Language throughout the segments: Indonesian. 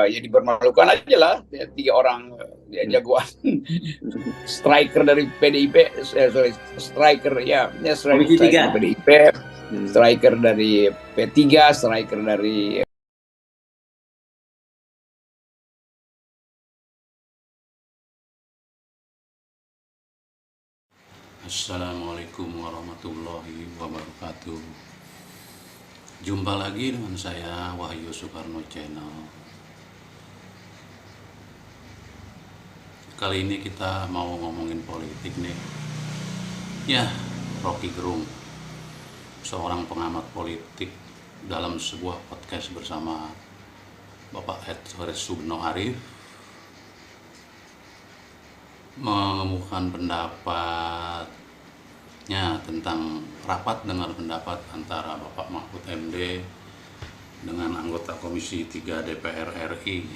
ya dipermalukan aja lah ya, 3 orang ya, jagoan striker dari PDIP, sorry, striker ya, Komisi striker 3. PDIP, striker dari P3, striker dari Assalamualaikum warahmatullahi wabarakatuh. Jumpa lagi dengan saya Wahyu Soekarno Channel. Kali ini kita mau ngomongin politik nih. Ya, Rocky Gerung, seorang pengamat politik, dalam sebuah podcast bersama Bapak Edward Sugno Arif mengemukakan pendapatnya tentang rapat dengar pendapat antara Bapak Mahfud MD dengan anggota Komisi 3 DPR RI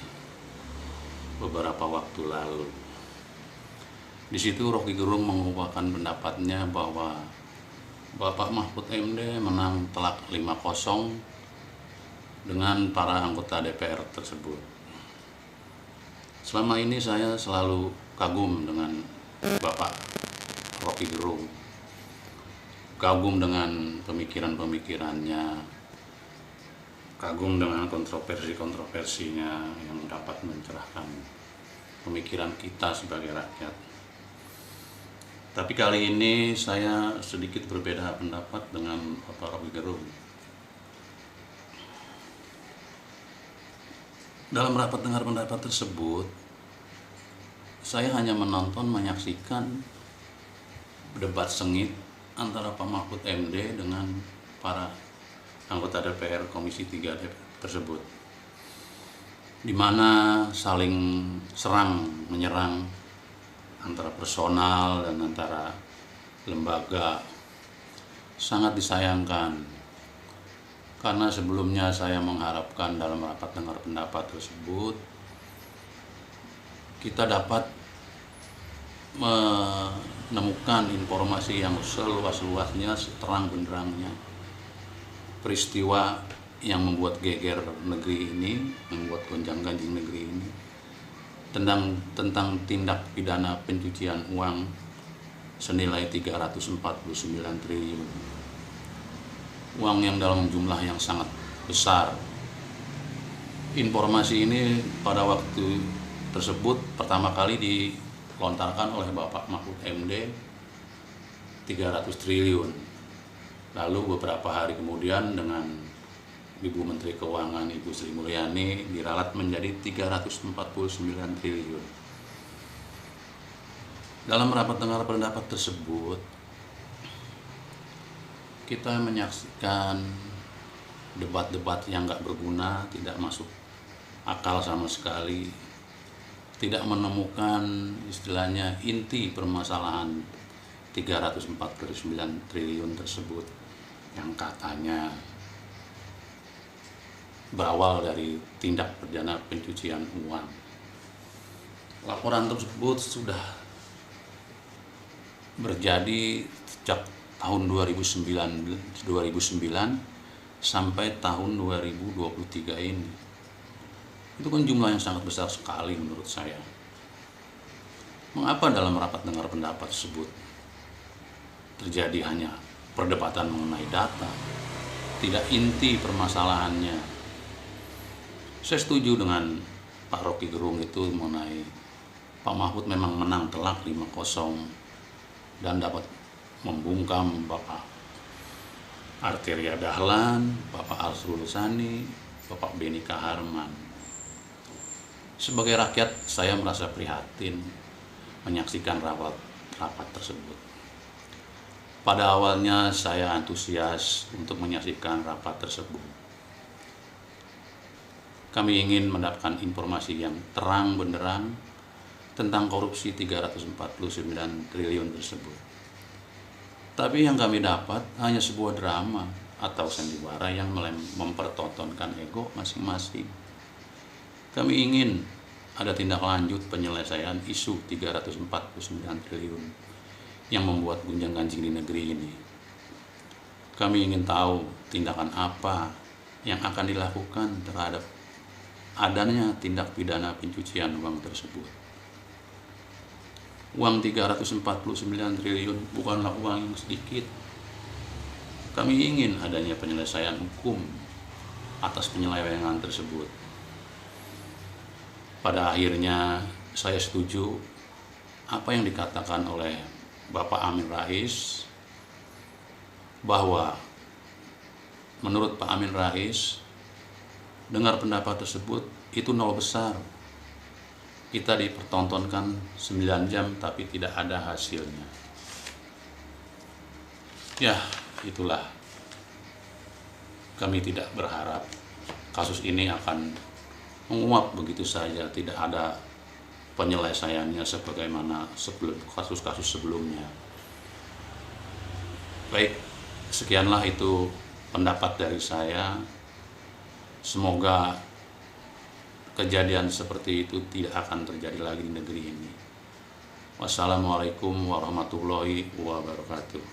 beberapa waktu lalu. Di situ Rocky Gerung mengemukakan pendapatnya bahwa Bapak Mahfud MD menang telak 5-0 dengan para anggota DPR tersebut. Selama ini saya selalu kagum dengan Bapak Rocky Gerung, kagum dengan pemikiran-pemikirannya, kagum dengan kontroversi-kontroversinya yang dapat mencerahkan pemikiran kita sebagai rakyat. Tapi kali ini saya sedikit berbeda pendapat dengan Bapak Rocky Gerung. Dalam rapat dengar pendapat tersebut, saya hanya menyaksikan debat sengit antara Pak Mahfud MD dengan para anggota DPR Komisi 3 DPR tersebut, di mana saling serang menyerang antara personal dan antara lembaga. Sangat disayangkan, karena sebelumnya saya mengharapkan dalam rapat dengar pendapat tersebut kita dapat menemukan informasi yang seluas-luasnya, seterang benderangnya peristiwa yang membuat geger negeri ini, membuat gonjang-ganjing negeri ini, tentang tindak pidana pencucian uang senilai 349 triliun. Uang yang dalam jumlah yang sangat besar. Informasi ini pada waktu tersebut pertama kali dilontarkan oleh Bapak Mahfud MD 300 triliun. Lalu beberapa hari kemudian dengan Ibu Menteri Keuangan Ibu Sri Mulyani diralat menjadi 349 triliun. Dalam rapat dengar pendapat tersebut kita menyaksikan debat-debat yang gak berguna, tidak masuk akal sama sekali, tidak menemukan istilahnya inti permasalahan 349 triliun tersebut yang katanya berawal dari tindak pidana pencucian uang. Laporan tersebut sudah berjadi sejak tahun 2009 sampai tahun 2023 ini. Itu kan jumlah yang sangat besar sekali menurut saya. Mengapa dalam rapat dengar pendapat tersebut terjadi hanya perdebatan mengenai data, tidak inti permasalahannya? Saya setuju dengan Pak Rocky Gerung itu mengenai Pak Mahfud memang menang telak 5-0 dan dapat membungkam Bapak Arteria Dahlan, Bapak Arsul Sani, Bapak Beni Kaharman. Sebagai rakyat, saya merasa prihatin menyaksikan rapat tersebut. Pada awalnya saya antusias untuk menyaksikan rapat tersebut. Kami ingin mendapatkan informasi yang terang benderang tentang korupsi 349 triliun tersebut. Tapi yang kami dapat hanya sebuah drama atau sandiwara yang mempertontonkan ego masing-masing. Kami ingin ada tindak lanjut penyelesaian isu 349 triliun yang membuat gonjang-ganjing di negeri ini. Kami ingin tahu tindakan apa yang akan dilakukan terhadap adanya tindak pidana pencucian uang tersebut. Uang 349 triliun bukanlah uang yang sedikit. Kami ingin adanya penyelesaian hukum atas penyelewengan tersebut. Pada akhirnya saya setuju apa yang dikatakan oleh Bapak Amin Rais, bahwa menurut Pak Amin Rais, dengar pendapat tersebut itu nol besar. Kita dipertontonkan 9 jam tapi tidak ada hasilnya. Ya, itulah. Kami tidak berharap kasus ini akan menguap begitu saja, tidak ada penyelesaiannya sebagaimana sebelum kasus-kasus sebelumnya. Baik, sekianlah itu pendapat dari saya. Semoga kejadian seperti itu tidak akan terjadi lagi di negeri ini. Wassalamualaikum warahmatullahi wabarakatuh.